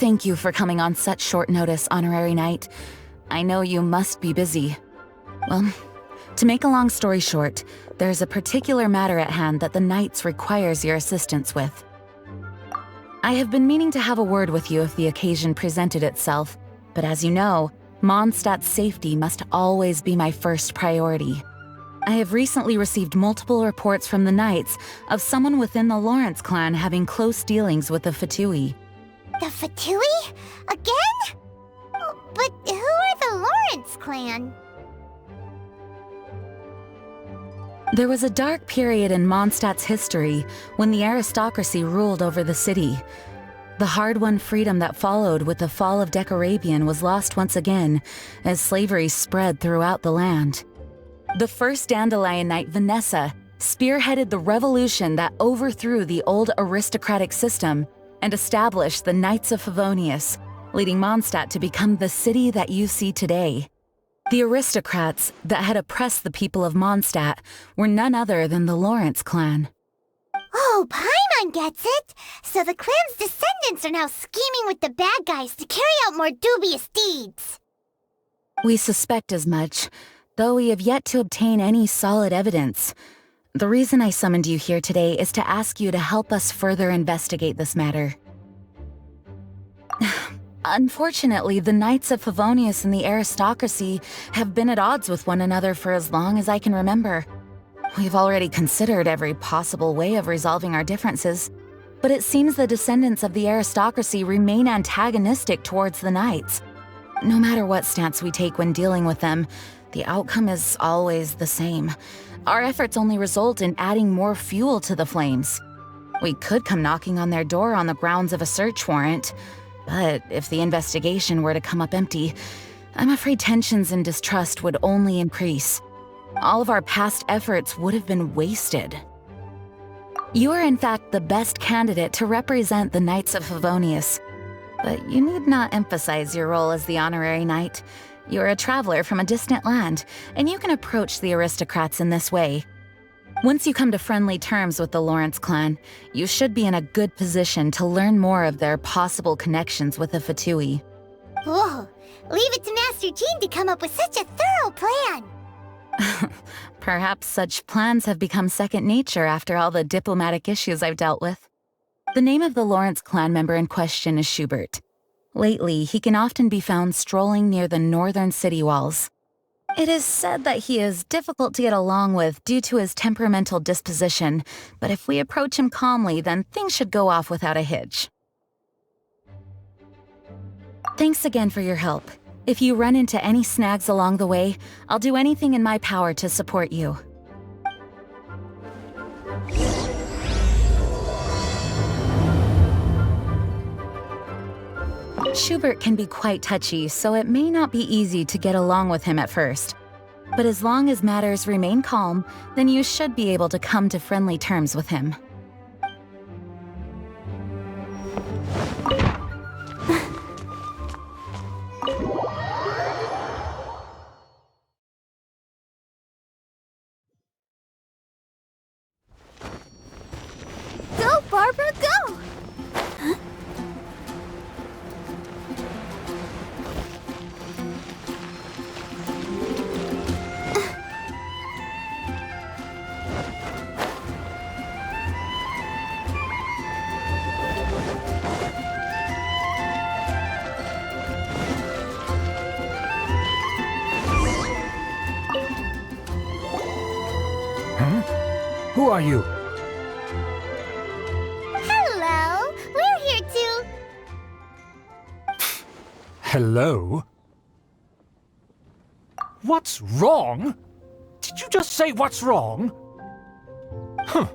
Thank you for coming on such short notice, Honorary Knight. I know you must be busy. Well, to make a long story short, there's a particular matter at hand that the Knights requires your assistance with. I have been meaning to have a word with you if the occasion presented itself, but as you know, Mondstadt's safety must always be my first priority. I have recently received multiple reports from the Knights of someone within the Lawrence clan having close dealings with the Fatui. The Fatui? Again? But who are the Lawrence clan? There was a dark period in Mondstadt's history when the aristocracy ruled over the city. The hard-won freedom that followed with the fall of Decorabian was lost once again as slavery spread throughout the land. The first Dandelion Knight, Vanessa, spearheaded the revolution that overthrew the old aristocratic system and established the Knights of Favonius, leading Mondstadt to become the city that you see today. The aristocrats that had oppressed the people of Mondstadt were none other than the Lawrence clan. Oh, Paimon gets it! So the clan's descendants are now scheming with the bad guys to carry out more dubious deeds. We suspect as much, though we have yet to obtain any solid evidence. The reason I summoned you here today is to ask you to help us further investigate this matter. Unfortunately, the Knights of Favonius and the aristocracy have been at odds with one another for as long as I can remember. We've already considered every possible way of resolving our differences, but it seems the descendants of the aristocracy remain antagonistic towards the Knights. No matter what stance we take when dealing with them, the outcome is always the same. Our efforts only result in adding more fuel to the flames. We could come knocking on their door on the grounds of a search warrant, but if the investigation were to come up empty, I'm afraid tensions and distrust would only increase. All of our past efforts would have been wasted. You are in fact the best candidate to represent the Knights of Favonius, but you need not emphasize your role as the honorary knight. You're a traveler from a distant land, and you can approach the aristocrats in this way. Once you come to friendly terms with the Lawrence clan, you should be in a good position to learn more of their possible connections with the Fatui. Whoa, leave it to Master Jean to come up with such a thorough plan! Perhaps such plans have become second nature after all the diplomatic issues I've dealt with. The name of the Lawrence clan member in question is Schubert. Lately, he can often be found strolling near the northern city walls. It is said that he is difficult to get along with due to his temperamental disposition, but if we approach him calmly, then things should go off without a hitch. Thanks again for your help. If you run into any snags along the way, I'll do anything in my power to support you. Schubert can be quite touchy, so it may not be easy to get along with him at first. But as long as matters remain calm, then you should be able to come to friendly terms with him. Go, Barbara, go! Huh? Who are you? Hello, we're here to... Hello? What's wrong? Did you just say what's wrong? Huh.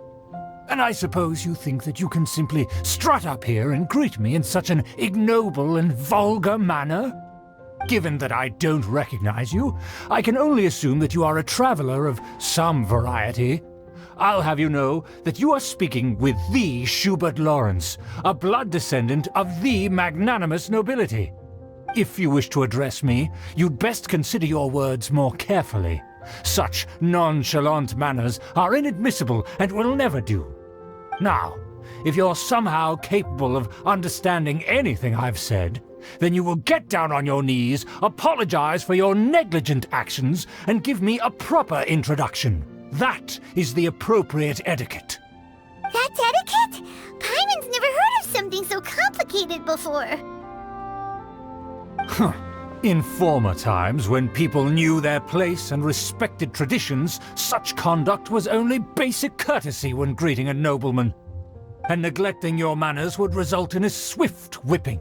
And I suppose you think that you can simply strut up here and greet me in such an ignoble and vulgar manner? Given that I don't recognize you, I can only assume that you are a traveler of some variety. I'll have you know that you are speaking with the Schubert Lawrence, a blood descendant of the magnanimous nobility. If you wish to address me, you'd best consider your words more carefully. Such nonchalant manners are inadmissible and will never do. Now, if you're somehow capable of understanding anything I've said, then you will get down on your knees, apologize for your negligent actions, and give me a proper introduction. That is the appropriate etiquette. That's etiquette? Paimon's never heard of something so complicated before. Huh. In former times, when people knew their place and respected traditions, such conduct was only basic courtesy when greeting a nobleman. And neglecting your manners would result in a swift whipping.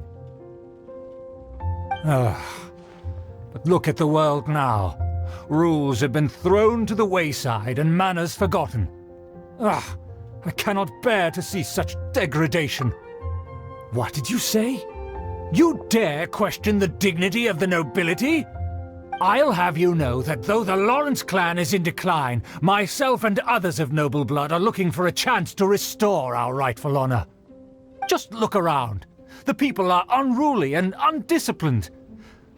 But look at the world now. Rules have been thrown to the wayside and manners forgotten. I cannot bear to see such degradation. What did you say? You dare question the dignity of the nobility? I'll have you know that though the Lawrence clan is in decline, myself and others of noble blood are looking for a chance to restore our rightful honor. Just look around. The people are unruly and undisciplined.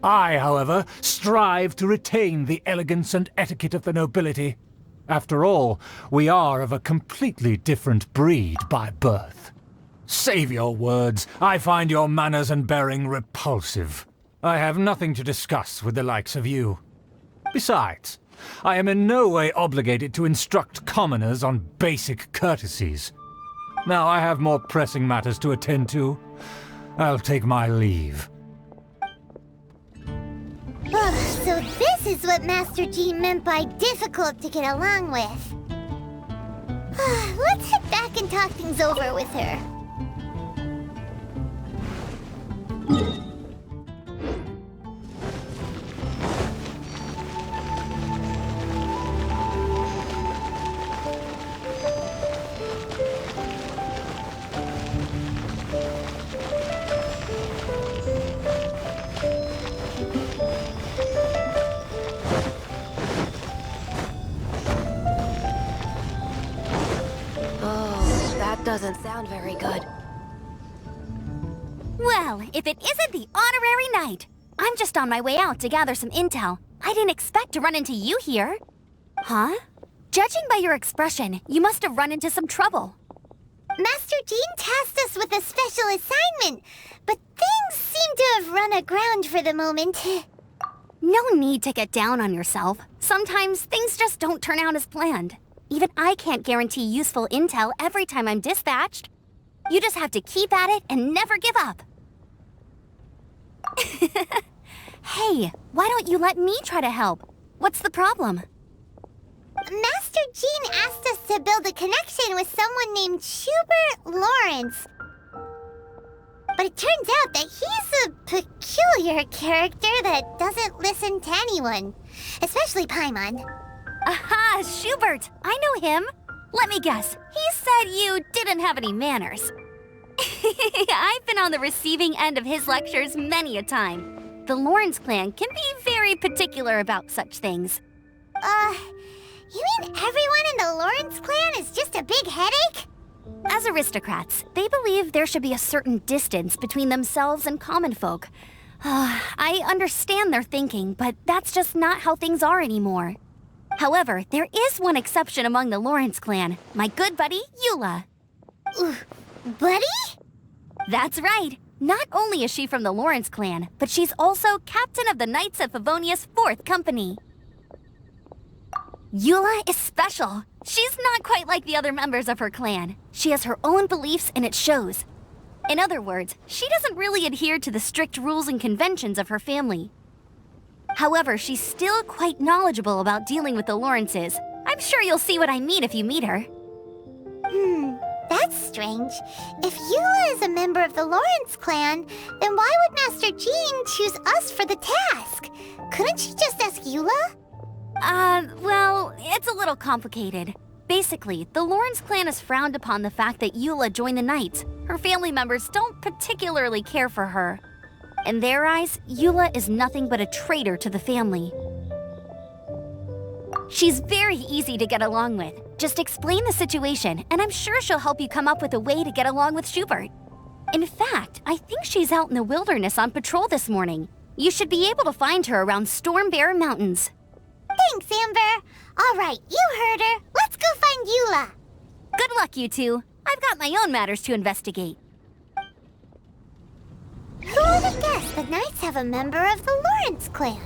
I, however, strive to retain the elegance and etiquette of the nobility. After all, we are of a completely different breed by birth. Save your words. I find your manners and bearing repulsive. I have nothing to discuss with the likes of you. Besides, I am in no way obligated to instruct commoners on basic courtesies. Now I have more pressing matters to attend to. I'll take my leave. So this is what Master Jean meant by difficult to get along with. Let's head back and talk things over with her. Doesn't sound very good. Well, if it isn't the honorary knight! I'm just on my way out to gather some intel. I didn't expect to run into you here. Huh? Judging by your expression, you must have run into some trouble. Master Jean tasked us with a special assignment, but things seem to have run aground for the moment. No need to get down on yourself. Sometimes things just don't turn out as planned. Even I can't guarantee useful intel every time I'm dispatched. You just have to keep at it and never give up. Hey, why don't you let me try to help? What's the problem? Master Jean asked us to build a connection with someone named Schubert Lawrence. But it turns out that he's a peculiar character that doesn't listen to anyone, especially Paimon. Aha, Schubert! I know him. Let me guess. He said you didn't have any manners. I've been on the receiving end of his lectures many a time. The Lawrence clan can be very particular about such things. You mean everyone in the Lawrence clan is just a big headache? As aristocrats, they believe there should be a certain distance between themselves and common folk. I understand their thinking, but that's just not how things are anymore. However, there is one exception among the Lawrence clan, my good buddy, Eula. Buddy? That's right. Not only is she from the Lawrence clan, but she's also captain of the Knights of Favonius 4th Company. Eula is special. She's not quite like the other members of her clan. She has her own beliefs and it shows. In other words, she doesn't really adhere to the strict rules and conventions of her family. However, she's still quite knowledgeable about dealing with the Lawrences. I'm sure you'll see what I mean if you meet her. That's strange. If Eula is a member of the Lawrence clan, then why would Master Jean choose us for the task? Couldn't she just ask Eula? Well, it's a little complicated. Basically, the Lawrence clan has frowned upon the fact that Eula joined the Knights. Her family members don't particularly care for her. In their eyes, Eula is nothing but a traitor to the family. She's very easy to get along with. Just explain the situation, and I'm sure she'll help you come up with a way to get along with Schubert. In fact, I think she's out in the wilderness on patrol this morning. You should be able to find her around Storm Bear Mountains. Thanks, Amber. All right, you heard her. Let's go find Eula. Good luck, you two. I've I've got my own matters to investigate. Who would have guessed the Knights have a member of the Lawrence clan?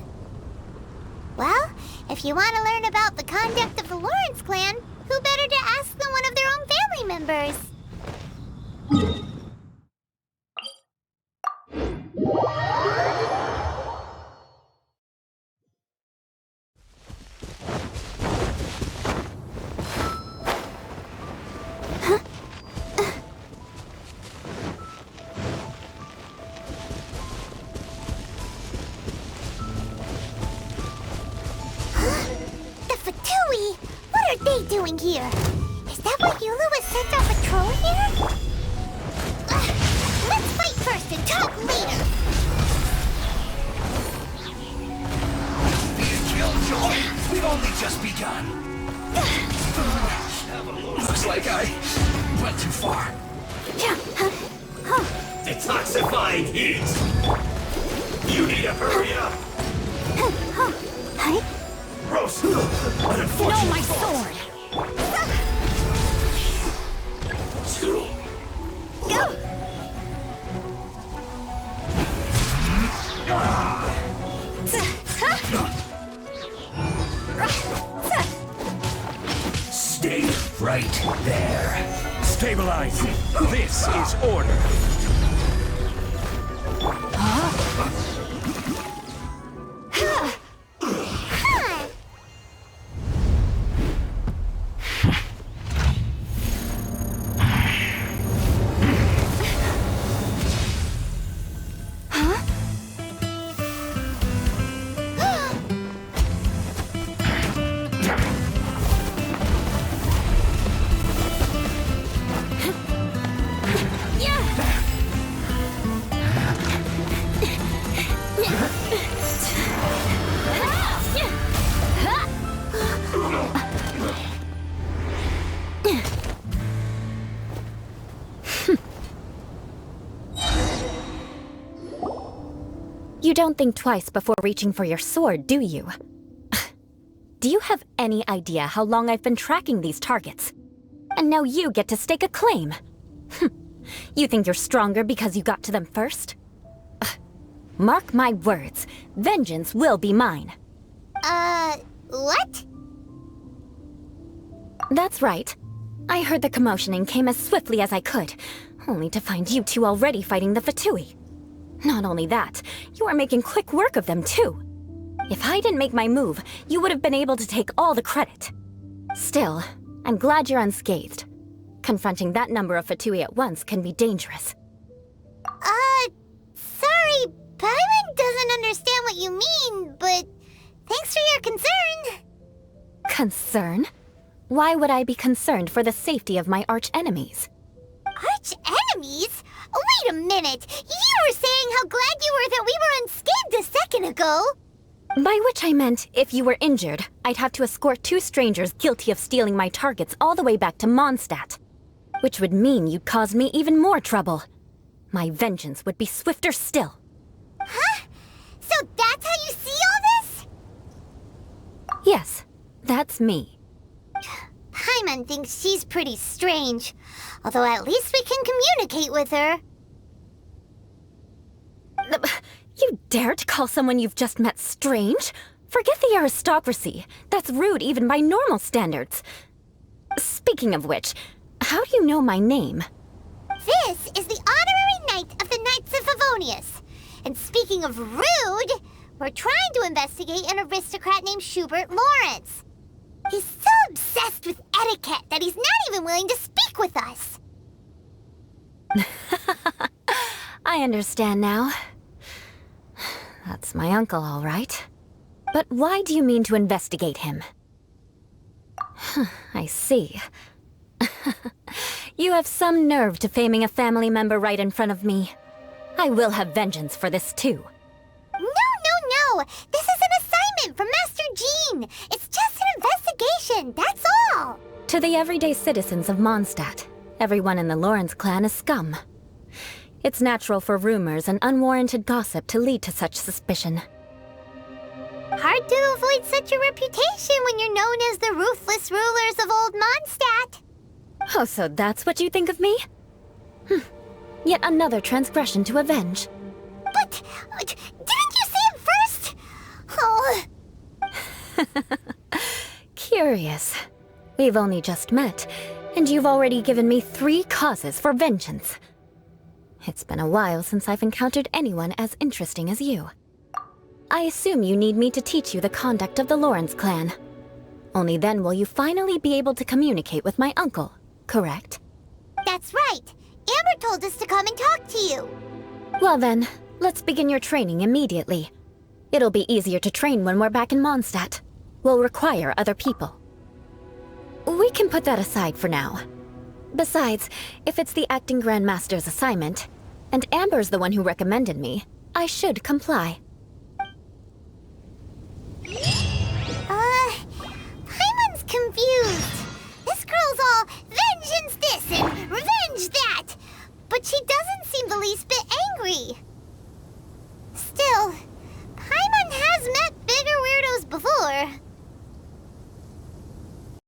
Well, if you want to learn about the conduct of the Lawrence clan, who better to ask than one of their own family members? What are they doing here? Is that why Eula was sent on patrol here? Let's fight first and talk later! Being killjoy! We've only just begun! Looks like I went too far. Detoxifying heat! You need to hurry up! Gross! An unfortunate No, my sword! Go! Stay right there. Stabilize. This is order. You don't think twice before reaching for your sword, do you? Do you have any idea how long I've been tracking these targets? And now you get to stake a claim. You think you're stronger because you got to them first? Mark my words, vengeance will be mine. What? That's right. I heard the commotion and came as swiftly as I could, only to find you two already fighting the Fatui. Not only that, you are making quick work of them too. If I didn't make my move, you would have been able to take all the credit. Still, I'm glad you're unscathed. Confronting that number of Fatui at once can be dangerous. Sorry, Paimon doesn't understand what you mean, but thanks for your concern. Concern? Why would I be concerned for the safety of my arch-enemies? Arch-enemies? Wait a minute! You were saying how glad you were that we were unscathed a second ago! By which I meant, if you were injured, I'd have to escort two strangers guilty of stealing my targets all the way back to Mondstadt. Which would mean you'd cause me even more trouble. My vengeance would be swifter still. Huh? So that's how you see all this? Yes, that's me. Paimon thinks she's pretty strange. Although at least we can communicate with her. You dare to call someone you've just met strange? Forget the aristocracy. That's rude even by normal standards. Speaking of which, how do you know my name? This is the honorary knight of the Knights of Favonius. And speaking of rude, we're trying to investigate an aristocrat named Schubert Lawrence. He's so obsessed with etiquette that he's not even willing to speak with us. I understand now. That's my uncle, all right. But why do you mean to investigate him? I see. You have some nerve to faming a family member right in front of me. I will have vengeance for this too. No! This is an assignment from Master Jean! It's just an investigation, that's all! To the everyday citizens of Mondstadt, everyone in the Lawrence clan is scum. It's natural for rumors and unwarranted gossip to lead to such suspicion. Hard to avoid such a reputation when you're known as the ruthless rulers of old Mondstadt. Oh, so that's what you think of me? Yet another transgression to avenge. But didn't you say it first? Oh. Curious. We've only just met, and you've already given me 3 causes for vengeance. It's been a while since I've encountered anyone as interesting as you. I assume you need me to teach you the conduct of the Lawrence clan. Only then will you finally be able to communicate with my uncle, correct? That's right. Amber told us to come and talk to you. Well then, let's begin your training immediately. It'll be easier to train when we're back in Mondstadt. We'll require other people. We can put that aside for now. Besides, if it's the acting Grandmaster's assignment, and Amber's the one who recommended me, I should comply. Paimon's confused. This girl's all vengeance this and revenge that. But she doesn't seem the least bit angry.